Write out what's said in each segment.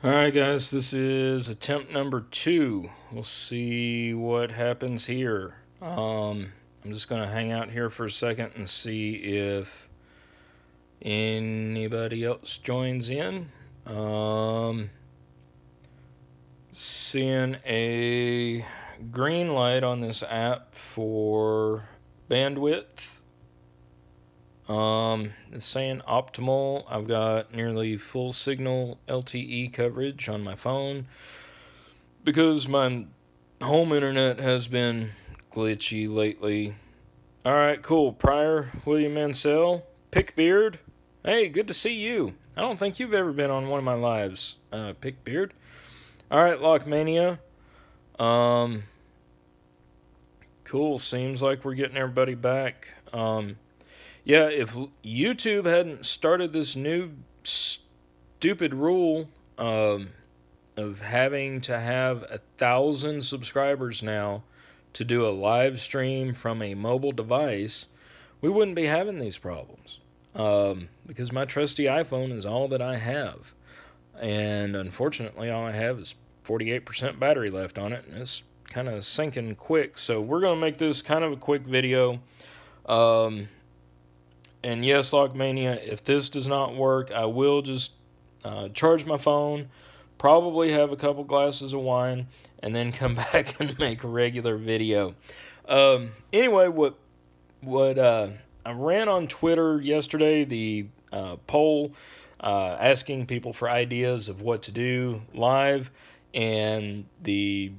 Alright guys, this is attempt number 2. We'll see what happens here. I'm just going to hang out here for a second and see if anybody else joins in. Seeing a green light on this app for bandwidth. It's saying optimal. I've got nearly full signal LTE coverage on my phone because my home internet has been glitchy lately. Alright, cool. Pryor, William Mansell, Pickbeard. Hey, good to see you. I don't think you've ever been on one of my lives, Pickbeard. Alright, Lockmania. Cool. Seems like we're getting everybody back. Yeah, if YouTube hadn't started this new stupid rule of having to have 1,000 subscribers now to do a live stream from a mobile device, we wouldn't be having these problems. Because my trusty iPhone is all that I have. And unfortunately, all I have is 48% battery left on it, and it's kind of sinking quick. So we're going to make this kind of a quick video. And yes, Lockmania, if this does not work, I will just charge my phone, probably have a couple glasses of wine, and then come back and make a regular video. Anyway, what I ran on Twitter yesterday, the poll asking people for ideas of what to do live, and the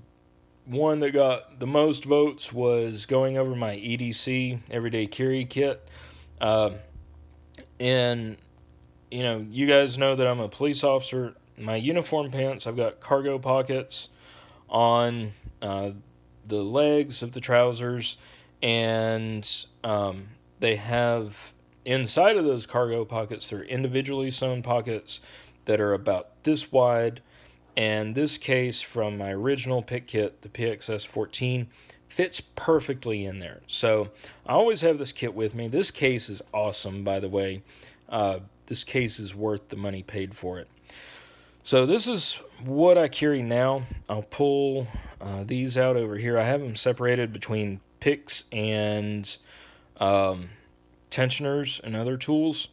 one that got the most votes was going over my EDC, Everyday Carry Kit. And, you know, you guys know that I'm a police officer. My uniform pants, I've got cargo pockets on the legs of the trousers, and they have inside of those cargo pockets, they're individually sewn pockets that are about this wide. And this case from my original pick kit, the PXS 14, fits perfectly in there. So I always have this kit with me. This case is awesome, by the way. This case is worth the money paid for it. So this is what I carry now. I'll pull these out over here. I have them separated between picks and tensioners and other tools.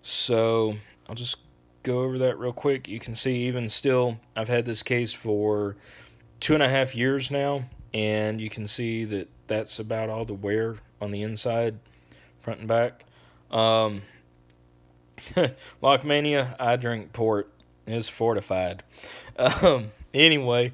So I'll just go over that real quick. You can see even still, I've had this case for 2.5 years now, and you can see that that's about all the wear on the inside, front and back. Lockmania, I drink port. It's fortified. Anyway,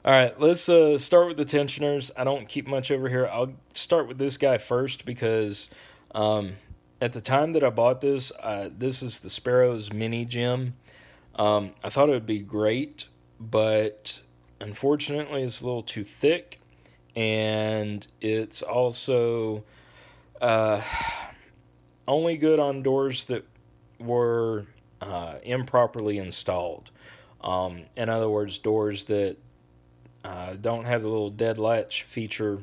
all right, let's start with the tensioners. I don't keep much over here. I'll start with this guy first because at the time that I bought this, this is the Sparrows Mini Gem. I thought it would be great, but unfortunately it's a little too thick, and it's also only good on doors that were improperly installed. In other words, doors that don't have the little dead latch feature.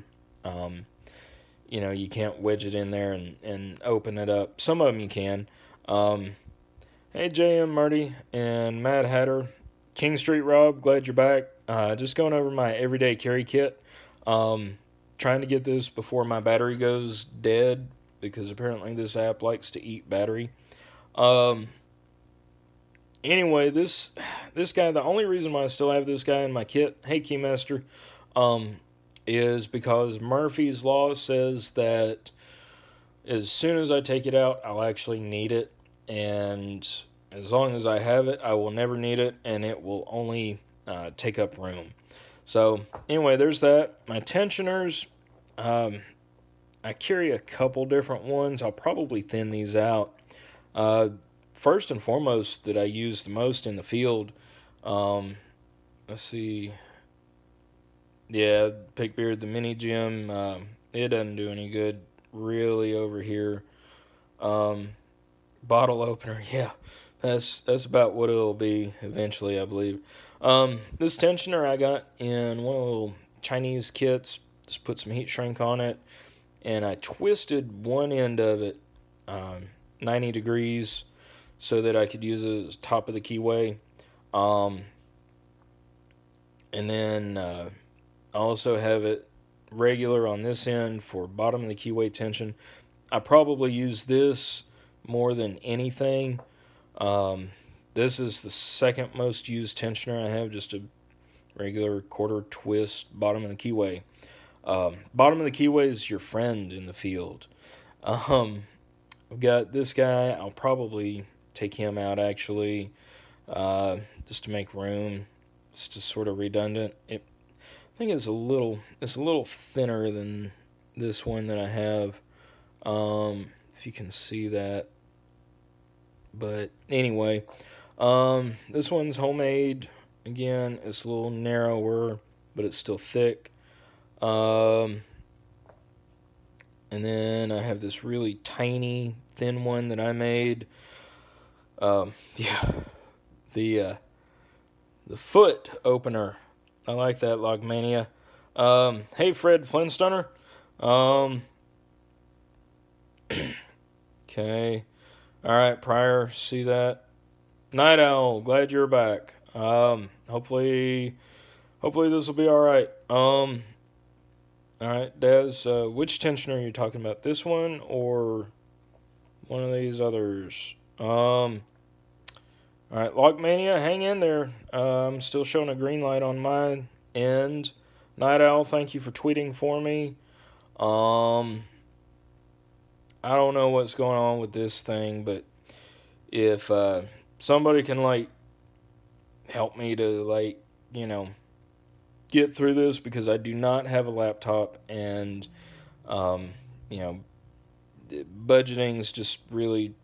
You know, you can't wedge it in there and open it up. Some of them you can. Hey, JM, Marty, and Mad Hatter. King Street Rob, glad you're back. Just going over my everyday carry kit. Trying to get this before my battery goes dead, because apparently this app likes to eat battery. Anyway, this guy, the only reason why I still have this guy in my kit, hey Keymaster, is because Murphy's Law says that as soon as I take it out, I'll actually need it, and as long as I have it, I will never need it, and it will only take up room. So anyway, there's that. My tensioners, I carry a couple different ones. I'll probably thin these out. First and foremost that I use the most in the field, let's see, yeah, Pickbeard, the Mini Gem, it doesn't do any good really over here. Bottle opener, yeah, that's about what it'll be eventually, I believe. This tensioner I got in one of the little Chinese kits, just put some heat shrink on it, and I twisted one end of it 90 degrees so that I could use it as top of the keyway. Um, and then I also have it regular on this end for bottom of the keyway tension. I probably use this more than anything. Um, this is the second most used tensioner I have, just a regular quarter twist bottom of the keyway. Bottom of the keyway is your friend in the field. Um, I've got this guy. I'll probably take him out actually, just to make room. It's just sort of redundant. I think it's a little thinner than this one that I have. If you can see that. But anyway, this one's homemade. Again, it's a little narrower, but it's still thick. Um, and then I have this really tiny, thin one that I made. Yeah, the foot opener. I like that, Logmania. Hey, Fred Flintstoner. Um, okay. All right, Pryor, see that? Night Owl, glad you're back. Hopefully this will be all right. All right, Dez, which tension are you talking about? This one or one of these others? All right, Lockmania, hang in there. I'm still showing a green light on my end. Night Owl, thank you for tweeting for me. I don't know what's going on with this thing, but if somebody can like help me to like get through this, because I do not have a laptop, and um, you know budgeting is just really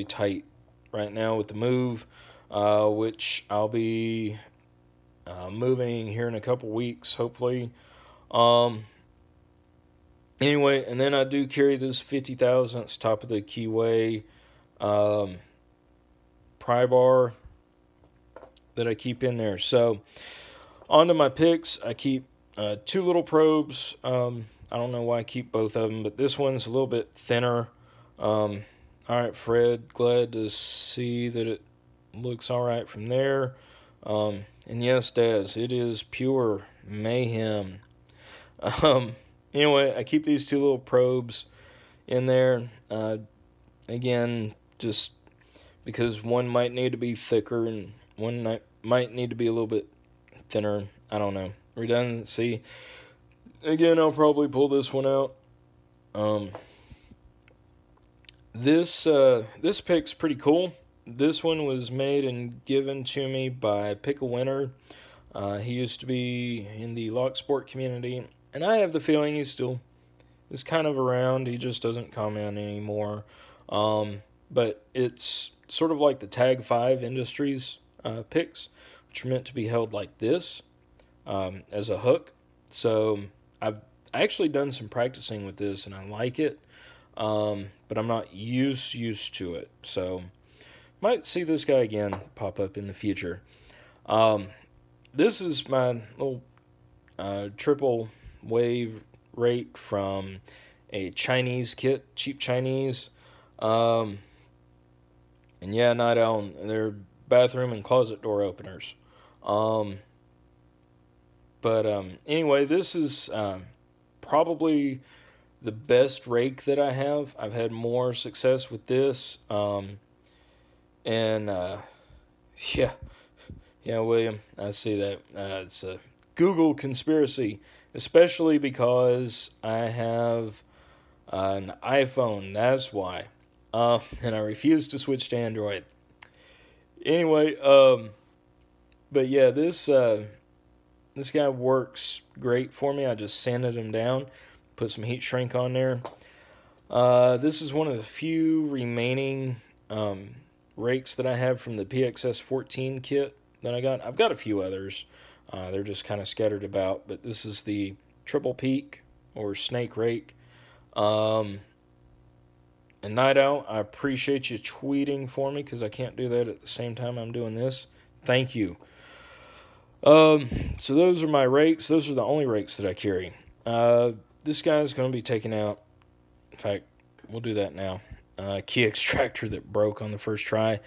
tight right now with the move, which I'll be moving here in a couple weeks, hopefully. Um, anyway, and then I do carry this 50 thousandths top of the keyway pry bar that I keep in there. So onto my picks, I keep two little probes. I don't know why I keep both of them, but this one's a little bit thinner. All right, Fred, glad to see that it looks all right from there. And yes, Daz, it is pure mayhem. Anyway, I keep these two little probes in there. Again, just because one might need to be thicker and one might need to be a little bit thinner. I don't know. Redundancy. Again, I'll probably pull this one out. This pick's pretty cool. This one was made and given to me by Pick a Winner. He used to be in the lock sport community, and I have the feeling he still is kind of around. He just doesn't comment anymore. But it's sort of like the Tag 5 Industries picks, which are meant to be held like this as a hook. So I've actually done some practicing with this, and I like it, but I'm not used to it. So might see this guy again pop up in the future. This is my little triple wave rake from a Chinese kit, cheap Chinese. And yeah, Night Owl, they're bathroom and closet door openers. Anyway, this is probably the best rake that I have. I've had more success with this. Yeah, William, I see that. It's a Google conspiracy, especially because I have an iPhone. That's why. And I refuse to switch to Android. Anyway, but yeah, this guy works great for me. I just sanded him down, put some heat shrink on there. This is one of the few remaining rakes that I have from the PXS 14 kit that I got. I've got a few others. They're just kind of scattered about, but this is the triple peak or snake rake. And Night Owl, I appreciate you tweeting for me, because I can't do that at the same time I'm doing this. Thank you. So those are my rakes. Those are the only rakes that I carry. This guy's going to be taken out. In fact, we'll do that now. Key extractor that broke on the first try.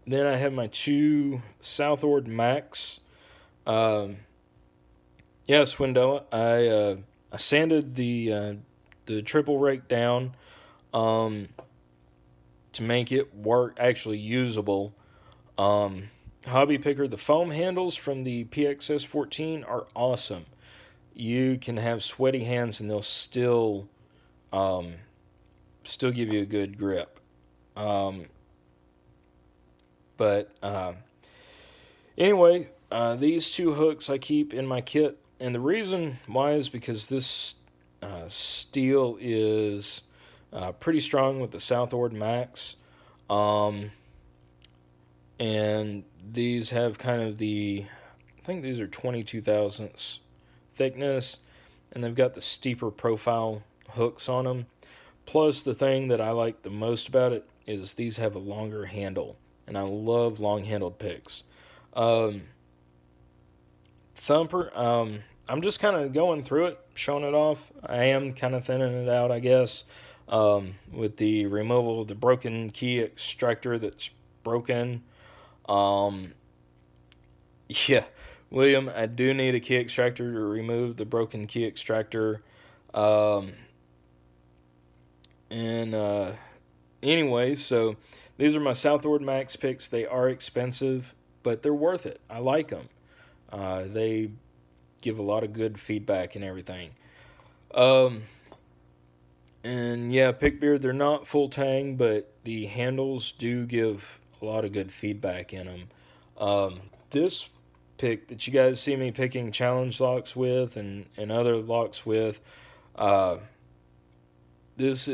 Then I have my two Southord Max. Um, yeah, Swindella. I sanded the triple rake down um, to make it work, actually usable. Um, Hobby Picker, the foam handles from the PXS 14 are awesome. You can have sweaty hands and they'll um, still give you a good grip. Um, but anyway, these two hooks I keep in my kit, and the reason why is because this steel is pretty strong with the Southord Max. Um, and these have kind of I think these are 22 thousandths thickness, and they've got the steeper profile hooks on them. Plus, the thing that I like the most about it is these have a longer handle, and I love long-handled picks. Um, Thumper, I'm just kind of going through it, showing it off. I am kind of thinning it out, I guess, with the removal of the broken key extractor that's broken. Um, yeah, William, I do need a key extractor to remove the broken key extractor. Um, and anyway, so these are my Southord Max picks. They are expensive, but they're worth it. I like them. They give a lot of good feedback and everything. Um, and yeah, Pickbeard, they're not full tang, but the handles do give a lot of good feedback in them. This pick that you guys see me picking challenge locks with and other locks with, uh, this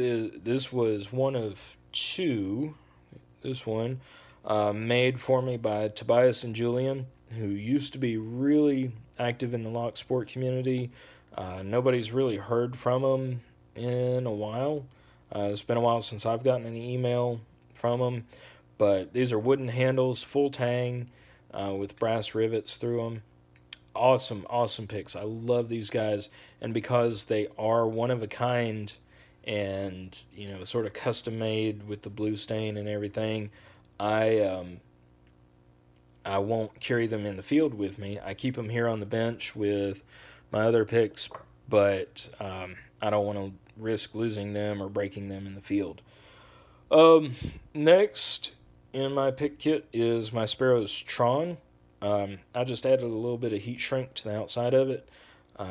was one of two. This one made for me by Tobias and Julian, who used to be really active in the lock sport community. Nobody's really heard from them in a while. It's been a while since I've gotten an email from them, but these are wooden handles, full tang, with brass rivets through them. Awesome, awesome picks. I love these guys, and because they are one of a kind and sort of custom made with the blue stain and everything, I won't carry them in the field with me. I keep them here on the bench with my other picks, but I don't want to risk losing them or breaking them in the field. Next in my pick kit is my Sparrows Tron. I just added a little bit of heat shrink to the outside of it.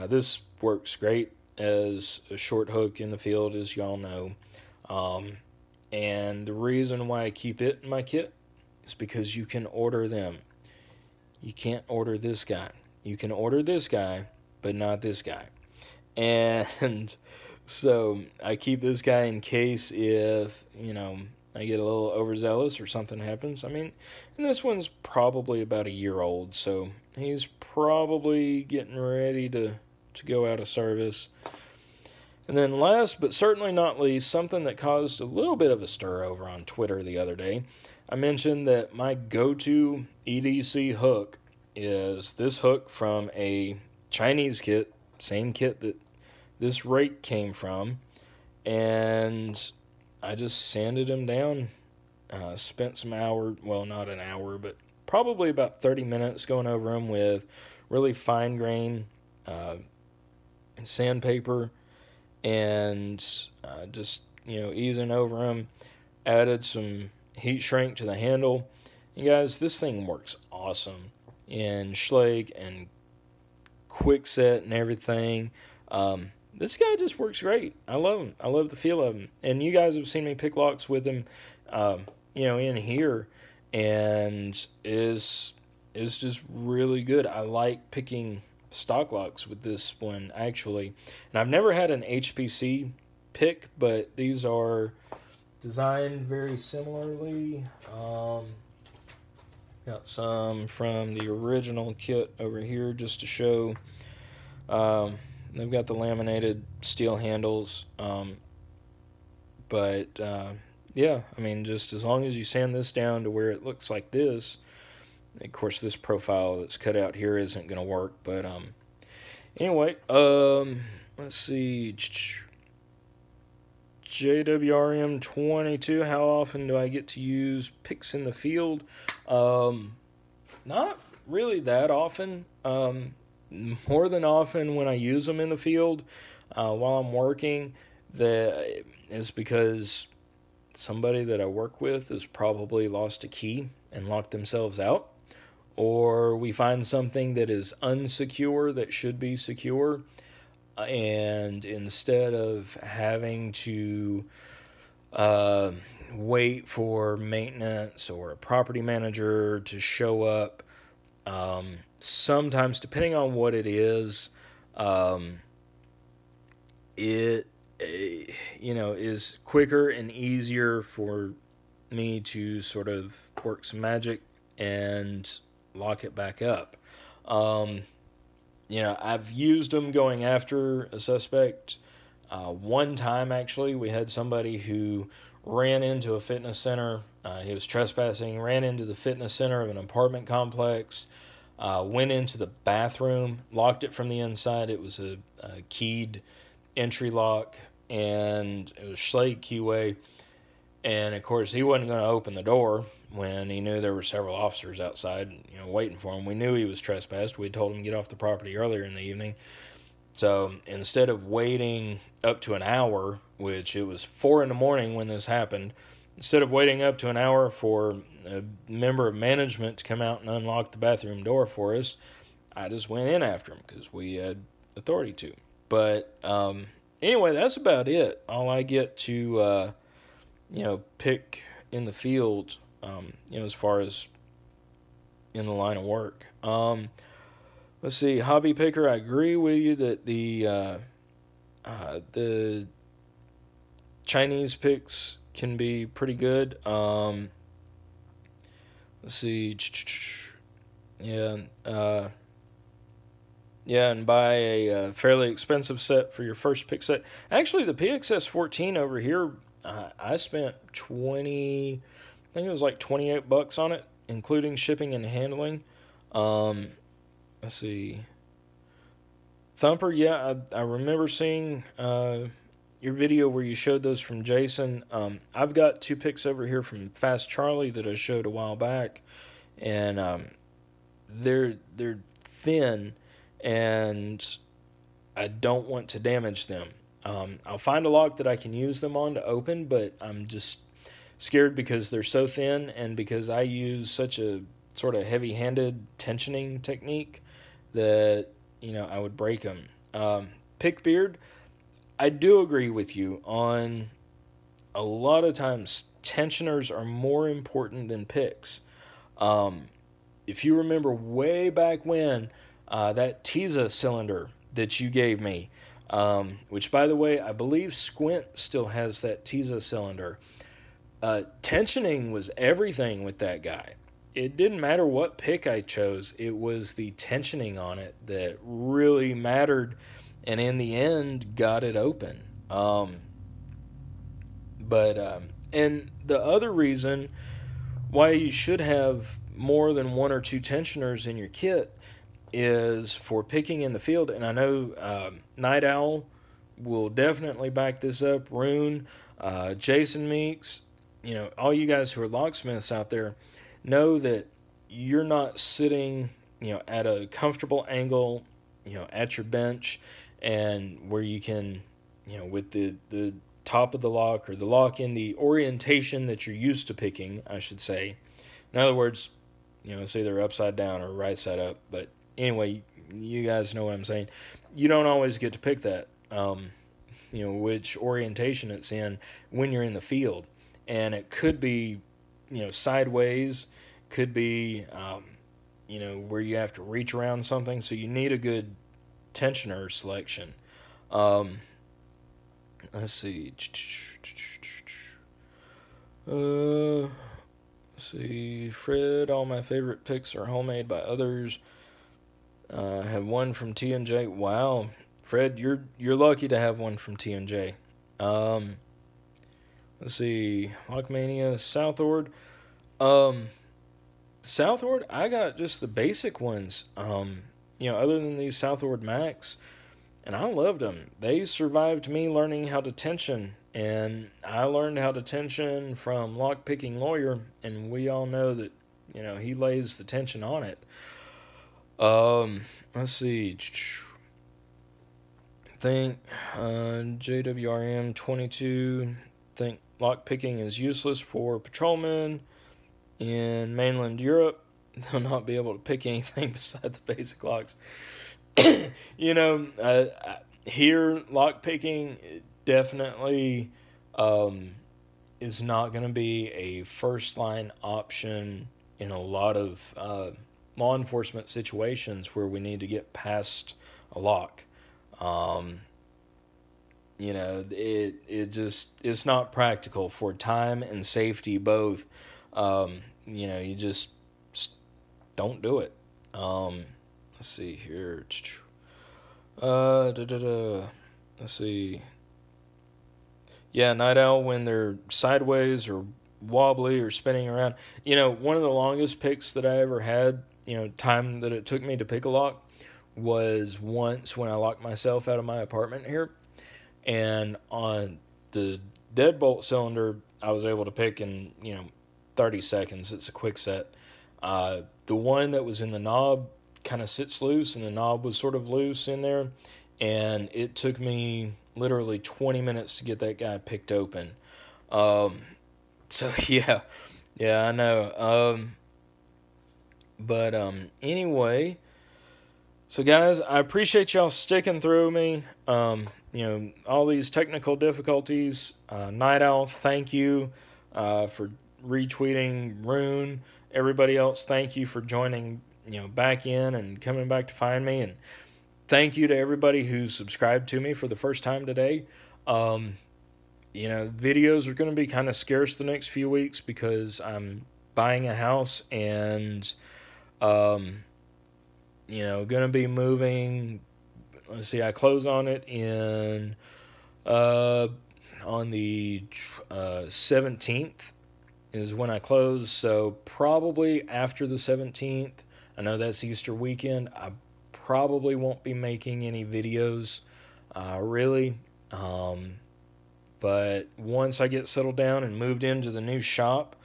This works great as a short hook in the field, as y'all know. And the reason why I keep it in my kit is because you can order them. You can't order this guy. You can order this guy, but not this guy. And so I keep this guy in case if, I get a little overzealous or something happens. I mean, and this one's probably about a year old, so he's probably getting ready to go out of service. And then last but certainly not least, something that caused a little bit of a stir over on Twitter the other day. I mentioned that my go-to EDC hook is this hook from a Chinese kit, same kit that this rake came from, and I just sanded him down, spent some hour, well, not an hour, but probably about 30 minutes going over him with really fine grain sandpaper, and just easing over them. Added some heat shrink to the handle. You guys, this thing works awesome in Schlage and Quickset and everything. This guy just works great. I love him. I love the feel of him. And you guys have seen me pick locks with him, in here, and is just really good. I like picking stock locks with this one, actually. And I've never had an HPC pick, but these are designed very similarly. Got some from the original kit over here just to show. They've got the laminated steel handles, but yeah, I mean, just as long as you sand this down to where it looks like this. Of course, this profile that's cut out here isn't going to work, but anyway, let's see. JWRM22. How often do I get to use picks in the field? Not really that often. More than often when I use them in the field while I'm working, that is because somebody that I work with has probably lost a key and locked themselves out, or we find something that is unsecure that should be secure, and instead of having to wait for maintenance or a property manager to show up, sometimes, depending on what it is, it is quicker and easier for me to sort of work some magic and lock it back up. I've used them going after a suspect. One time, actually, we had somebody who ran into a fitness center. He was trespassing, ran into the fitness center of an apartment complex, went into the bathroom, locked it from the inside. It was a keyed entry lock, and it was Schlage keyway. And, of course, he wasn't going to open the door when he knew there were several officers outside, waiting for him. We knew he was trespassed. We told him to get off the property earlier in the evening. So instead of waiting up to an hour, which it was 4 in the morning when this happened, instead of waiting up to an hour for a member of management to come out and unlock the bathroom door for us, I just went in after him because we had authority to. But anyway, that's about it. All I get to pick in the field, as far as in the line of work. Let's see, hobby picker. I agree with you that the Chinese picks can be pretty good. Let's see, and buy a fairly expensive set for your first pick set. Actually, the PXS 14 over here, I spent I think it was like $28 on it, including shipping and handling. Let's see. Thumper, yeah, I remember seeing your video where you showed those from Jason. I've got 2 picks over here from Fast Charlie that I showed a while back, and they're thin, and I don't want to damage them. I'll find a lock that I can use them on to open, but I'm just scared because they're so thin and because I use such a sort of heavy-handed tensioning technique that, I would break them. Pick beard, I do agree with you on a lot of times tensioners are more important than picks. If you remember way back when, that Tesa cylinder that you gave me, which, by the way, I believe Squint still has that Tesa cylinder. Tensioning was everything with that guy. It didn't matter what pick I chose. It was the tensioning on it that really mattered, and in the end, got it open. And the other reason why you should have more than 1 or 2 tensioners in your kit is for picking in the field. And I know Night Owl will definitely back this up. Rune, Jason Meeks, all you guys who are locksmiths out there know that you're not sitting, at a comfortable angle, at your bench, and where you can, with the top of the lock, or the lock in the orientation that you're used to picking, I should say. In other words, it's either upside down or right side up. But anyway, you guys know what I'm saying. You don't always get to pick that, which orientation it's in when you're in the field. And it could be, sideways, could be, where you have to reach around something. So you need a good tensioner selection. Let's see. Let's see. Fred, all my favorite picks are homemade by others. I have one from T&J. Wow. Fred, you're lucky to have one from T&J. Let's see. Lockmania, Southord. Southord, I got just the basic ones. Other than these Southord Max, and I loved them. They survived me learning how to tension, and I learned how to tension from Lockpicking Lawyer, and we all know that, he lays the tension on it. Let's see. Think JWRM 22. Think lockpicking is useless for patrolmen in mainland Europe. They'll not be able to pick anything beside the basic locks. Here, lockpicking definitely is not going to be a first line option in a lot of law enforcement situations where we need to get past a lock. It's not practical for time and safety both. You just don't do it. Let's see here. Let's see. Yeah, night owl when they're sideways or wobbly or spinning around. One of the longest picks that I ever had, time that it took me to pick a lock was once when I locked myself out of my apartment here. And on the deadbolt cylinder, I was able to pick in, 30 seconds. It's a quick set. The one that was in the knob kind of sits loose, and the knob was sort of loose in there. And it took me literally 20 minutes to get that guy picked open. So, yeah, I know. Anyway, so guys, I appreciate y'all sticking through me. All these technical difficulties. Night Owl, thank you for retweeting Rune. Everybody else, thank you for joining, back in and coming back to find me. And thank you to everybody who subscribed to me for the first time today. Videos are going to be kind of scarce the next few weeks because I'm buying a house and, going to be moving. Let's see, I close on it on the 17th is when I close. So probably after the 17th, I know that's Easter weekend. I probably won't be making any videos, really. But once I get settled down and moved into the new shop,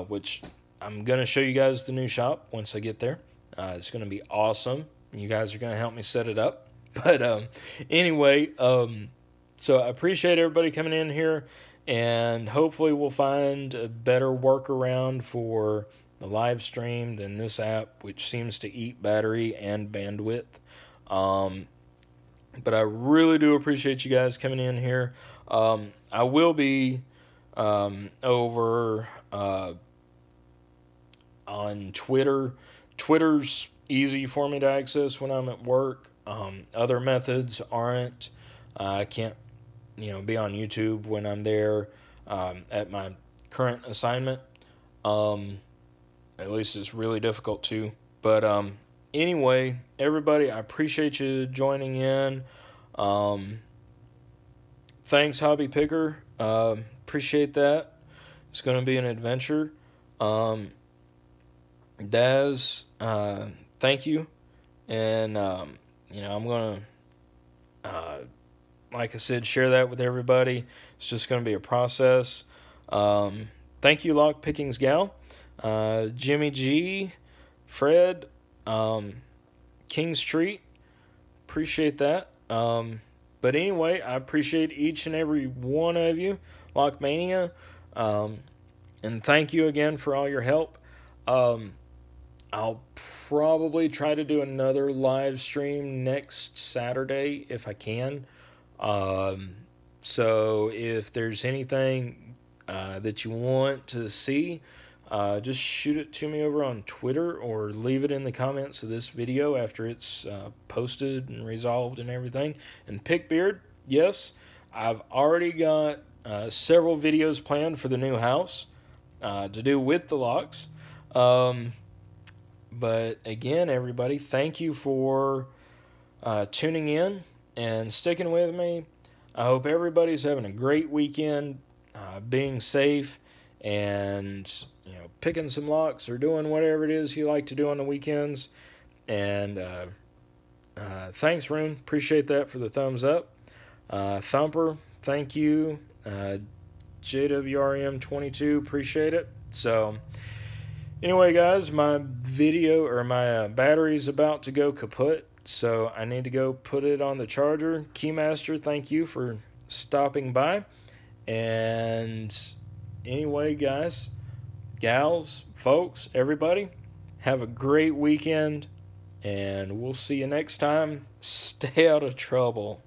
which I'm going to show you guys the new shop once I get there. It's going to be awesome. You guys are going to help me set it up. But anyway, so I appreciate everybody coming in here, and hopefully we'll find a better workaround for the live stream than this app, which seems to eat battery and bandwidth. But I really do appreciate you guys coming in here. I will be over on Twitter. Twitter's easy for me to access when I'm at work. Other methods aren't. I can't, be on YouTube when I'm there at my current assignment. At least it's really difficult to. But anyway, everybody, I appreciate you joining in. Thanks, Hobby Picker. Appreciate that. It's going to be an adventure. Daz, thank you. And, I'm going to, like I said, share that with everybody. It's just going to be a process. Thank you, Lock Pickings Gal. Jimmy G, Fred, King Street. Appreciate that. But anyway, I appreciate each and every one of you, Lockmania. And thank you again for all your help. I'll probably try to do another live stream next Saturday if I can. So if there's anything that you want to see, just shoot it to me over on Twitter or leave it in the comments of this video after it's posted and resolved and everything. And Pickbeard, yes, I've already got several videos planned for the new house to do with the locks. But again, everybody, thank you for tuning in and sticking with me. I hope everybody's having a great weekend, being safe, and picking some locks or doing whatever it is you like to do on the weekends. And Thanks, Rune. Appreciate that for the thumbs up. Thumper, thank you. JWRM22, appreciate it. So, anyway, guys, my video or my battery's about to go kaput, so I need to go put it on the charger. Keymaster, thank you for stopping by. And anyway, guys, gals, folks, everybody, have a great weekend, and we'll see you next time. Stay out of trouble.